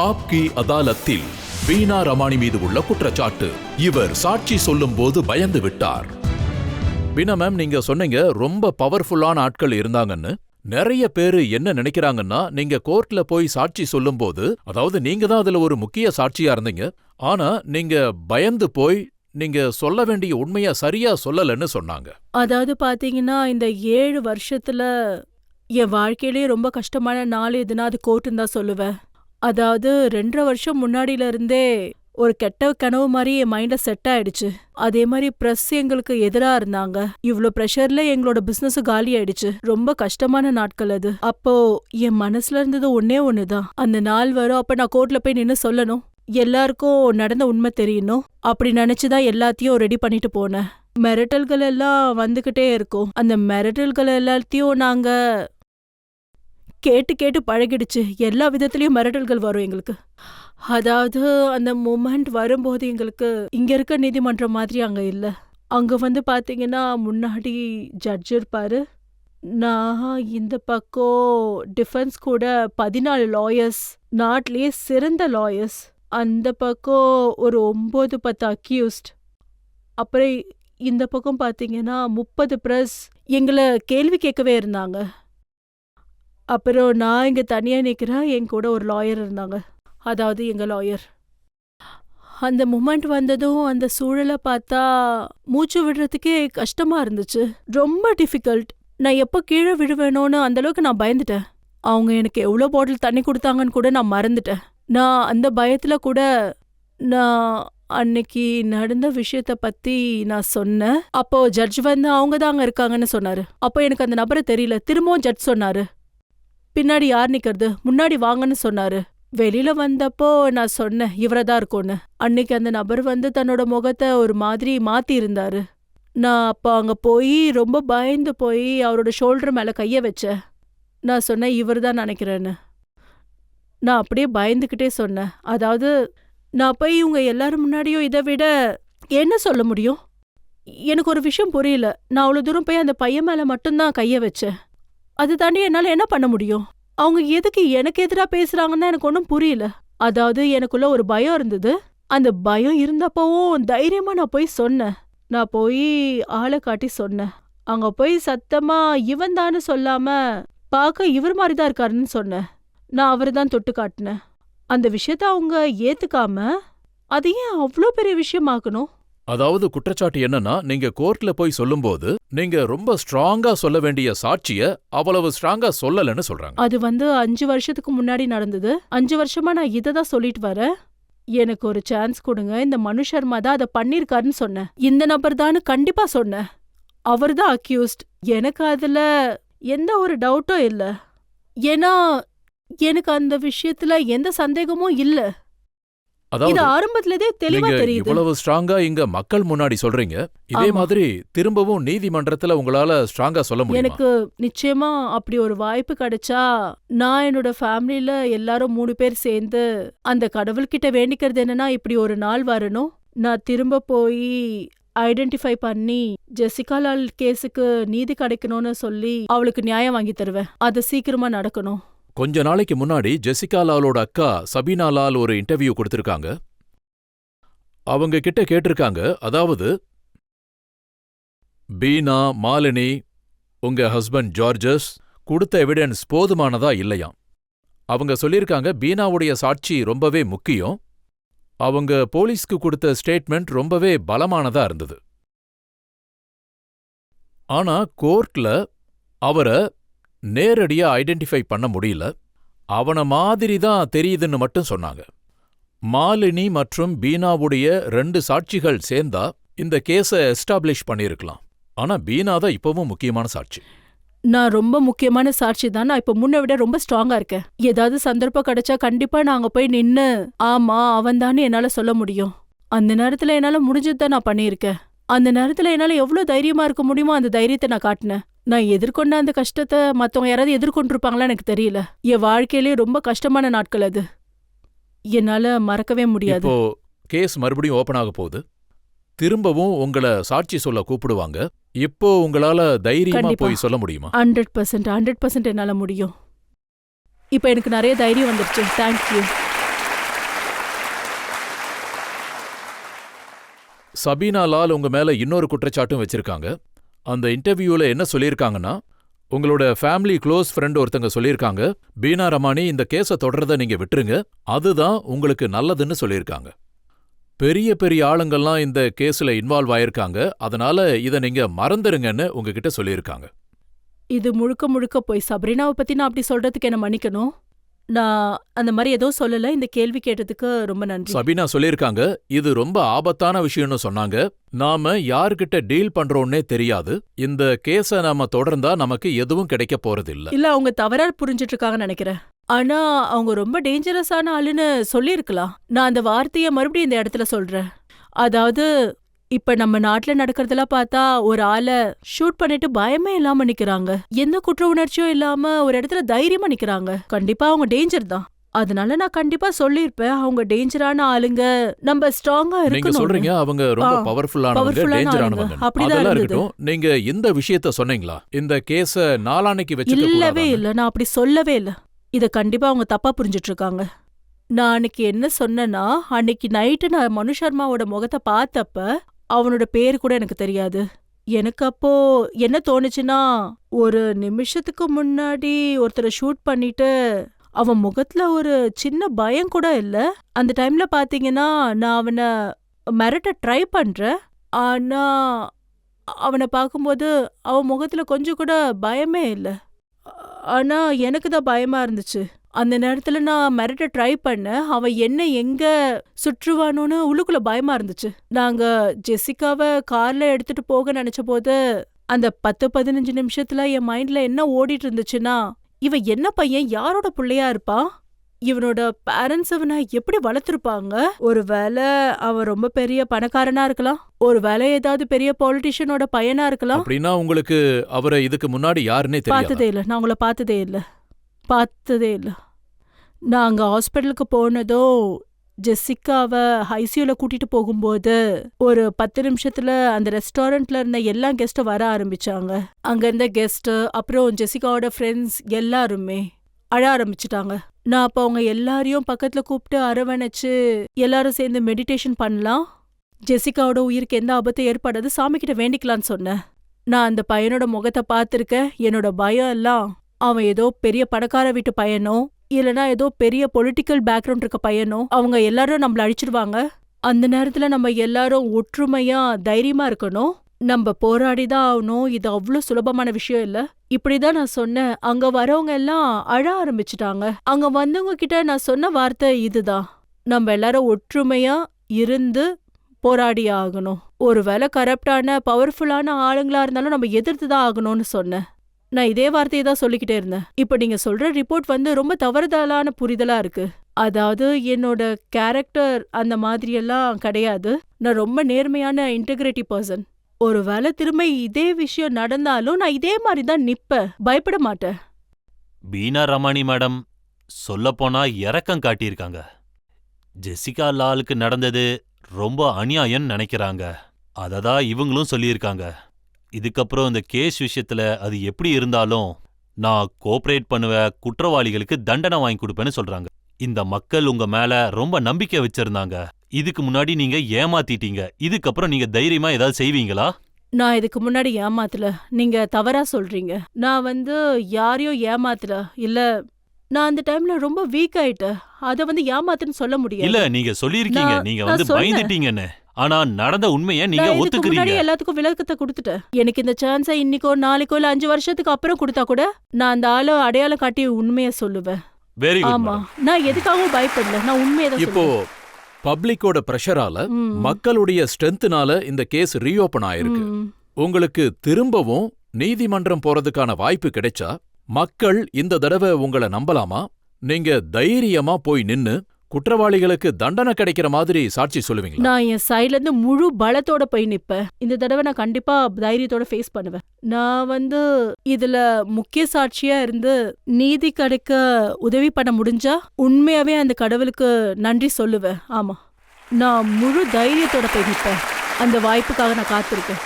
ஆப்கி அதாலத்தில் வீணா ரமானி மீது உள்ள குற்றச்சாட்டு. இவர் சாட்சி சொல்லும் போது பயந்து விட்டார். வீணா மேம், நீங்க சொன்னீங்க ரொம்ப பவர்ஃபுல்லான ஆட்கள் இருந்தாங்கன்னு. நிறைய பேரு என்ன நினைக்கிறாங்கன்னா, நீங்க கோர்ட்ல போய் சாட்சி சொல்லும் போது, அதாவது நீங்க தான் அதுல ஒரு முக்கிய சாட்சியா இருந்தீங்க, ஆனா நீங்க பயந்து போய் நீங்க சொல்ல வேண்டிய உண்மையா சரியா சொல்லலன்னு சொன்னாங்க. அதாவது பாத்தீங்கன்னா, இந்த 7 வருஷத்துல என் வாழ்க்கையிலேயே ரொம்ப கஷ்டமான நாள் எதுனா அது கோர்ட்டுன்னு தான் சொல்லுவேன். அதாவது 2.5 வருஷம் முன்னாடில இருந்தே ஒரு கெட்ட கனவு மாதிரி என் மைண்ட்ல செட் ஆயிடுச்சு. அதே மாதிரி பிரஸ் எங்களுக்கு எதிரா இருந்தாங்க. இவ்ளோ பிரஷர்ல எங்களோட பிசினஸ் காலி ஆயிடுச்சு. ரொம்ப கஷ்டமான நாட்கள் அது. அப்போ என் மனசுல இருந்தது ஒன்னே ஒண்ணுதான், அந்த நாள் வரும், அப்ப நான் கோர்ட்ல போய் நின்னு சொல்லணும், எல்லாருக்கும் நடந்த உண்மை தெரியணும். அப்படி நினைச்சுதான் எல்லாத்தையும் ரெடி பண்ணிட்டு போனேன். மிரட்டல்கள் எல்லாம் வந்துகிட்டே இருக்கும். அந்த மிரட்டல்கள் எல்லாத்தையும் நாங்க கேட்டு கேட்டு பழகிடுச்சு. எல்லா விதத்திலயும் மிரட்டல்கள் வரும் எங்களுக்கு. அதாவது அந்த மொமெண்ட் வரும்போது எங்களுக்கு இங்க இருக்க நீதிமன்றம் மாதிரி அங்க இல்ல. அங்க வந்து பாத்தீங்கன்னா, முன்னாடி ஜட்ஜ் இருப்பாரு, நான் இந்த பக்கம் டிஃபென்ஸ் கூட 14 லாயர்ஸ், நாட்டிலேயே சிறந்த லாயர்ஸ், அந்த பக்கம் ஒரு 9-10 அக்யூஸ்ட், அப்புறம் இந்த பக்கம் பாத்தீங்கன்னா 30 பிரஸ் எங்களை கேள்வி கேட்கவே இருந்தாங்க. அப்புறம் நான் இங்க தனியா நிக்கிறேன், என் கூட ஒரு லாயர் இருந்தாங்க, அதாவது எங்க லாயர். அந்த மொமெண்ட் வந்ததும் அந்த சூழலை பார்த்தா மூச்சு விடுறதுக்கே கஷ்டமா இருந்துச்சு. ரொம்ப டிஃபிகல்ட். நான் எப்போ கீழே விழுவேணும்னு அந்த அளவுக்கு நான் பயந்துட்டேன். அவங்க எனக்கு எவ்வளோ பாட்டில் தண்ணி கொடுத்தாங்கன்னு கூட நான் மறந்துட்டேன். நான் அந்த பயத்துல கூட நான் அன்னைக்கு நடந்த விஷயத்த பத்தி நான் சொன்னேன். அப்போ ஜட்ஜ் வந்து அவங்க தான் அங்க இருக்காங்கன்னு சொன்னாரு. அப்போ எனக்கு அந்த நபரை தெரியல. திரும்பவும் ஜட்ஜ் சொன்னாரு, பின்னாடி யார் நிக்கிறது, முன்னாடி வாங்கன்னு சொன்னாரு. வெளியில வந்தப்போ நான் சொன்னேன், இவரதான் இருக்கும்னு. அன்னைக்கு அந்த நபர் வந்து தன்னோட முகத்தை ஒரு மாதிரி மாத்தி இருந்தாரு. நான் அப்போ அங்க போய் ரொம்ப பயந்து போய் அவரோட ஷோல்டர் மேல கைய வச்சேன். நான் சொன்னேன், இவர் தான் நினைக்கிறேன்னு. நான் அப்படியே பயந்துகிட்டே சொன்னேன். அதாவது நான் போய் இவங்க எல்லாரும் முன்னாடியும் இதை விட என்ன சொல்ல முடியும்? எனக்கு ஒரு விஷயம் புரியல. நான் அவ்வளவு தூரம் போய் அந்த பையன் மேல மட்டும்தான் கைய வச்சேன். அது தாண்டி என்னால என்ன பண்ண முடியும்? அவங்க எதுக்கு எனக்கு எதிரா பேசுறாங்கன்னு எனக்கு ஒன்றும் புரியல. அதாவது எனக்குள்ள ஒரு பயம் இருந்தது. அந்த பயம் இருந்தப்பவும் தைரியமா நான் போய் சொன்னேன். நான் போய் ஆளை காட்டி சொன்னேன். அங்க போய் சத்தமா இவன் தான்னு சொல்லாம, பார்க்க இவர் மாதிரி தான் இருக்காருன்னு சொன்னேன். நான் அவரை தான் தொட்டு காட்டினேன். அந்த விஷயத்த அவங்க ஏத்துக்காம அது ஏன் அவ்வளோ பெரிய விஷயமாக்கணும்? அதாவது குற்றச்சாட்டு என்னன்னா, நீங்க கோர்ட்ல போய் சொல்லும்போது நீங்க ரொம்ப ஸ்ட்ராங்கா சொல்ல வேண்டிய சாட்சிய அவ்வளவு ஸ்ட்ராங்கா சொல்லலன்னு சொல்றாங்க. அது வந்து 5 வருஷத்துக்கு முன்னாடி நடந்தது. 5 வருஷமா நான் இதை தான் சொல்லிட்டு வரேன். எனக்கு ஒரு சான்ஸ் கொடுங்க, இந்த மனு சர்மா தான் அதை பண்ணிருக்காருன்னு சொன்னேன். இந்த நபர் தான் கண்டிப்பா சொன்னேன். அவர் தான் அக்யூஸ்ட். எனக்கு அதுல எந்த ஒரு டவுட்டும் இல்ல. ஏன்னா எனக்கு அந்த விஷயத்துல எந்த சந்தேகமும் இல்ல. இது அதாவது ஆரம்பத்திலே தெளிவா நீங்க தெரியுது. இவ்வளவு ஸ்ட்ராங்கா இங்க மக்கள் முன்னாடி சொல்றீங்க, இதே ஆமா. மாதிரி திரும்பவும் நீதிமன்றத்துல உங்களால ஸ்ட்ராங்கா சொல்ல முடியுமா? எனக்கு நிச்சயமா அப்படி ஒரு வாய்ப்பு கிடைச்சா, நான் என்னோட ஃபேமிலில எல்லாரும் 3 பேர் சேர்ந்து அந்த கடவுள்கிட்ட வேண்டிக்கிறது என்னன்னா, இப்படி ஒரு நாள் வரணும், நான் திரும்ப போய் ஐடென்டிஃபை பண்ணி ஜெசிகா லால் கேஸுக்கு நீதி கிடைக்கணும்னு சொல்லி அவளுக்கு நியாயம் வாங்கி தருவேன். அது சீக்கிரமா நடக்கணும். கொஞ்ச நாளைக்கு முன்னாடி ஜெசிகா லாலோட அக்கா சபீனா லால் ஒரு இன்டர்வியூ கொடுத்திருக்காங்க. அவங்க கிட்ட கேட்டிருக்காங்க, அதாவது பீனா, மாலினி, உங்க ஹஸ்பண்ட் ஜார்ஜஸ் கொடுத்த எவிடன்ஸ் போதுமானதா இல்லையாம். அவங்க சொல்லியிருக்காங்க, பீனாவுடைய சாட்சி ரொம்பவே முக்கியம், அவங்க போலீஸ்க்கு கொடுத்த ஸ்டேட்மெண்ட் ரொம்பவே பலமானதா இருந்தது. ஆனா கோர்ட்ல அவரை நேரடியா ஐடென்டிஃபை பண்ண முடியல, அவன மாதிரி தான் தெரியுதுன்னு மட்டும் சொன்னாங்க. மாலினி மற்றும் பீனாவுடைய 2 சாட்சிகள் சேர்ந்தா இந்த கேஸை எஸ்டாப்ளிஷ் பண்ணிருக்கலாம். ஆனா பீனா தான் இப்பவும் முக்கியமான சாட்சி. நான் ரொம்ப முக்கியமான சாட்சி தான். நான் இப்ப முன்ன விட ரொம்ப ஸ்ட்ராங்கா இருக்கேன். ஏதாவது சந்தர்ப்பம் கிடைச்சா கண்டிப்பா நாங்க போய் நின்னு ஆமா அவன் தானே என்னால சொல்ல முடியும். அந்த நேரத்துல என்னால முடிஞ்சதுதான் நான் பண்ணியிருக்கேன். அந்த நேரத்துல என்னால எவ்வளவு தைரியமா இருக்க முடியுமோ அந்த தைரியத்தை நான் காட்டினேன். நான் எதிர்கொண்ட அந்த கஷ்டத்தை மத்தவங்க யாராவது எதிர்கொண்டிருப்பாங்களா எனக்கு தெரியல. என் வாழ்க்கையிலேயே ரொம்ப கஷ்டமான நாட்கள் அது. என்னால மறக்கவே முடியாது. இப்போ கேஸ் மறுபடியும் ஓபன் ஆக போகுது. திரும்பவும் உங்கள சாட்சி சொல்ல கூப்பிடுவாங்க. இப்போ உங்களால தைரியமா கண்டிப்பா. போய் சொல்ல முடியுமா? 100% என்னால முடியும். இப்ப எனக்கு நிறைய தைரியம் வந்துருச்சு. தேங்க்யூ. சபீனா லால் உங்க மேல இன்னொரு குற்றச்சாட்டும் வச்சிருக்காங்க. அந்த இன்டர்வியூல என்ன சொல்லியிருக்காங்கன்னா, உங்களோட ஃபேமிலி க்ளோஸ் ஃப்ரெண்ட் ஒருத்தங்க சொல்லியிருக்காங்க, பீனா ரமானி இந்த கேஸை தொடர்றத நீங்க விட்டுருங்க, அதுதான் உங்களுக்கு நல்லதுன்னு சொல்லியிருக்காங்க. பெரிய பெரிய ஆளுங்கள்லாம் இந்த கேஸ்ல இன்வால்வ் ஆயிருக்காங்க, அதனால இதை நீங்க மறந்துருங்கன்னு உங்ககிட்ட சொல்லியிருக்காங்க. இது முழுக்க முழுக்க போய். சப்ரீனாவை பத்தி நான் அப்படி சொல்றதுக்கு என்ன மன்னிக்கணும். நான் அந்த மாதிரி ஏதோ சொல்லல. இந்த கேள்வி கேட்டதுக்கு ரொம்ப நன்றி. சபீனா சொல்லியிருக்காங்க, இது ரொம்ப ஆபத்தான விஷயம்னு சொன்னாங்க. நாம யார்கிட்ட டீல் பண்றோம்னே தெரியாது. இந்த கேஸ நாம தொடர்ந்தா நமக்கு எதுவும் கிடைக்க போறதில்ல. இல்ல, அவங்க தவறா புரிஞ்சிட்டு இருக்காங்கன்னு நினைக்கிறேன். ஆனா அவங்க ரொம்ப டேஞ்சரஸான ஆளுன்னு சொல்லியிருக்கலாம். நான் அந்த வார்த்தையை மறுபடியும் இந்த இடத்துல சொல்றேன். அதாவது இப்ப நம்ம நாட்டுல நடக்கிறதெல்லாம் பார்த்தா ஒரு ஆளை ஷூட் பண்ணிட்டு பயமே இல்லாம நிக்கிறாங்க. எந்த குற்ற உணர்ச்சியும் இல்லாம ஒரு இடத்துல தைரியமா நிக்கிறாங்க. கண்டிப்பா அவங்க டேஞ்சர் தான். அதனால நான் கண்டிப்பா சொல்லிருப்பேன், அவங்க டேஞ்சரான ஆளுங்க, நம்ம ஸ்ட்ராங்கா நீங்க இருக்கணும். சொல்றீங்க அவங்க ரொம்ப பவர்ஃபுல்லானவங்க, டேஞ்சரானவங்க. அதெல்லாம் இருக்கட்டும். நீங்க இந்த விஷயத்த சொன்னீங்களா? இந்த கேஸ நாளான்னைக்கு வச்சுக்க இல்லவே கூடாதா? இல்ல, நான் அப்படி சொல்லவே இல்ல. இத கண்டிப்பா அவங்க தப்பா புரிஞ்சிட்டு இருக்காங்க. நான் அன்னைக்கு என்ன சொன்னேன்னா, அன்னைக்கு நைட்டு நான் மனு சர்மாவோட முகத்தை பார்த்தப்ப அவனோட பேரு கூட எனக்கு தெரியாது. எனக்கு அப்போ என்ன தோணுச்சுன்னா, ஒரு நிமிஷத்துக்கு முன்னாடி ஒருத்தரை ஷூட் பண்ணிட்டு அவன் முகத்துல ஒரு சின்ன பயம் கூட இல்ல. அந்த டைம்ல பாத்தீங்கன்னா நான் அவனை மிரட்ட ட்ரை பண்றேன். ஆனா அவனை பார்க்கும்போது அவன் முகத்துல கொஞ்சம் கூட பயமே இல்ல. ஆனா எனக்கு தான் பயமா இருந்துச்சு. அந்த நேரத்துல நான் மிரட்ட ட்ரை பண்ணேன். அவன் என்ன எங்க சுற்றுவானோன்னு உள்ளுக்குள்ள பயமா இருந்துச்சு. நாங்க ஜெசிகாவை கார்ல எடுத்துட்டு போக நினைச்ச போது அந்த 10-15 நிமிஷத்துல என் மைண்ட்ல என்ன ஓடிட்டு இருந்துச்சுன்னா, இவன் என்ன பையன், யாரோட புள்ளையா இருப்பான், இவனோட பேரண்ட்ஸ் அவனை எப்படி வளர்த்துருப்பாங்க, ஒருவேளை அவன் ரொம்ப பெரிய பணக்காரனா இருக்கலாம், ஒருவேளை ஏதாவது பெரிய பொலிட்டிஷியனோட பையனா இருக்கலாம். அப்படின்னா உங்களுக்கு அவரை இதுக்கு முன்னாடி யாருன்னே தெரியாது? பார்த்ததே இல்ல. நான் உங்களை பார்த்ததே இல்ல. நான் அங்க ஹாஸ்பிட்டலுக்கு போனதோ ஜெசிகாவை ஐசியூல கூட்டிட்டு போகும்போது ஒரு 10 நிமிஷத்துல அந்த ரெஸ்டாரண்ட்ல இருந்த எல்லா கெஸ்டும் வர ஆரம்பிச்சாங்க. அங்க இருந்த கெஸ்ட், அப்புறம் ஜெசிகாவோட ஃப்ரெண்ட்ஸ் எல்லாருமே அழ ஆரம்பிச்சிட்டாங்க. நான் அப்ப அவங்க எல்லாரையும் பக்கத்துல கூப்பிட்டு அரவணைச்சு எல்லாரும் சேர்ந்து மெடிடேஷன் பண்ணலாம், ஜெசிகாவோட உயிருக்கு எந்த ஆபத்தும் ஏற்படாது, சாமி கிட்ட வேண்டிக்கலான்னு சொன்னேன். நான் அந்த பையனோட முகத்தை பார்த்திருக்கேன். என்னோட பயம் எல்லாம் அவன் ஏதோ பெரிய பணக்கார வீட்டு பையனோ இல்லனா ஏதோ பெரிய பொலிட்டிக்கல் பேக்ரவுண்ட் இருக்க பையனோ, அவங்க எல்லாரும் நம்மள அழிச்சிடுவாங்க. அந்த நேரத்துல நம்ம எல்லாரும் ஒற்றுமையா தைரியமா இருக்கணும், நம்ம போராடிதான் ஆகணும். இது அவ்வளவு சுலபமான விஷயம் இல்ல. இப்படிதான் நான் சொன்னேன். அங்க வரவங்க எல்லாம் அழ ஆரம்பிச்சுட்டாங்க. அங்க வந்தவங்க கிட்ட நான் சொன்ன வார்த்தை இதுதான், நம்ம எல்லாரும் ஒற்றுமையா இருந்து போராடி ஆகணும். ஒருவேளை கரப்டான பவர்ஃபுல்லான ஆளுங்களா இருந்தாலும் நம்ம எதிர்த்துதான் ஆகணும்னு சொன்னேன். நான் இதே வார்த்தையை தான் சொல்லிக்கிட்டே இருந்தேன். இப்ப நீங்க சொல்ற ரிப்போர்ட் ரொம்ப தவறுதலான புரிதலா இருக்கு. அதாவது என்னோட கேரக்டர் அந்த மாதிரியெல்லாம் கிடையாது. நான் ரொம்ப நேர்மையான இன்டெகிரிட்டி பர்சன். ஒருவேளை திரும்ப இதே விஷயம் நடந்தாலும் நான் இதே மாதிரி தான் நிப்பேன், பயப்பட மாட்டேன். பீனா ரமானி மேடம் சொல்லப்போனா இரக்கம் காட்டியிருக்காங்க. ஜெசிகா லாலுக்கு நடந்தது ரொம்ப அநியாயம்னு நினைக்கிறாங்க. அததான் இவங்களும் சொல்லியிருக்காங்க. இதுக்கப்புறம் இந்த கேஸ் விஷயத்துல அது எப்படி இருந்தாலும் நான் கோஆபரேட் பண்ணுவேன், குற்றவாளிகளுக்கு தண்டனை வாங்கி கொடுப்பேன்னு சொல்றாங்க. இந்த மக்கள் உங்க மேல ரொம்ப நம்பிக்கை வச்சிருந்தாங்க. இதுக்கு முன்னாடி நீங்க ஏமாத்திட்டீங்க. இதுக்கப்புறம் நீங்க தைரியமா ஏதாவது செய்வீங்களா? நான் இதுக்கு முன்னாடி ஏமாத்தல, நீங்க தவறா சொல்றீங்க. நான் யாரையும் ஏமாத்தல. இல்ல, நான் அந்த டைம்ல ரொம்ப வீக் ஆயிட்டேன். அத ஏமாத்துன்னு சொல்ல முடியாது. இல்ல, நீங்க சொல்லியிருக்கீங்க நீங்க பயந்துட்டீங்கன்னு. ஆனா நடந்த உண்மையை நீங்க ஒத்துக்கிறீங்க. எல்லாத்துக்கும் விளக்கத்தை கொடுத்துட்டேன். எனக்கு இந்த சான்ஸை இன்னைக்கோ நாளைக்கோ இல்ல 5 வருஷத்துக்கு அப்புறம் கொடுத்தா கூட நான் அந்த ஆளு அடையாளம் காட்டி உண்மையை சொல்லுவேன். Very good. ஆமா, நான் எதுக்காகவும் பயப்படல, நான் உண்மையை தான் இப்போ பப்ளிக்கோட பிரஷரால, மக்களுடைய ஸ்ட்ரென்த்னால இந்த கேஸ் ரீஓபன் ஆயிருக்கு. உங்களுக்கு திரும்பவும் நீதிமன்றம் போறதுக்கான வாய்ப்பு கிடைச்சா மக்கள் இந்த தடவை உங்களை நம்பலாமா? நீங்க தைரியமா போய் நின்னு குற்றவாளிகளுக்கு தண்டனை கிடைக்கிற மாதிரி சாட்சி சொல்லுவீங்களா? நான் என் சைட்ல இருந்து முழு பலத்தோட போய் நிப்பேன். இந்த தடவை நான் கண்டிப்பா தைரியத்தோட ஃபேஸ் பண்ணுவேன். நான் இதுல முக்கிய சாட்சியா இருந்து நீதி கிடைக்க உதவி பண்ண முடிஞ்சா உண்மையாவே அந்த கடவுளுக்கு நன்றி சொல்லுவேன். ஆமா, நான் முழு தைரியத்தோட போய் நிப்பேன். அந்த வாய்ப்புக்காக நான் காத்திருக்கேன்.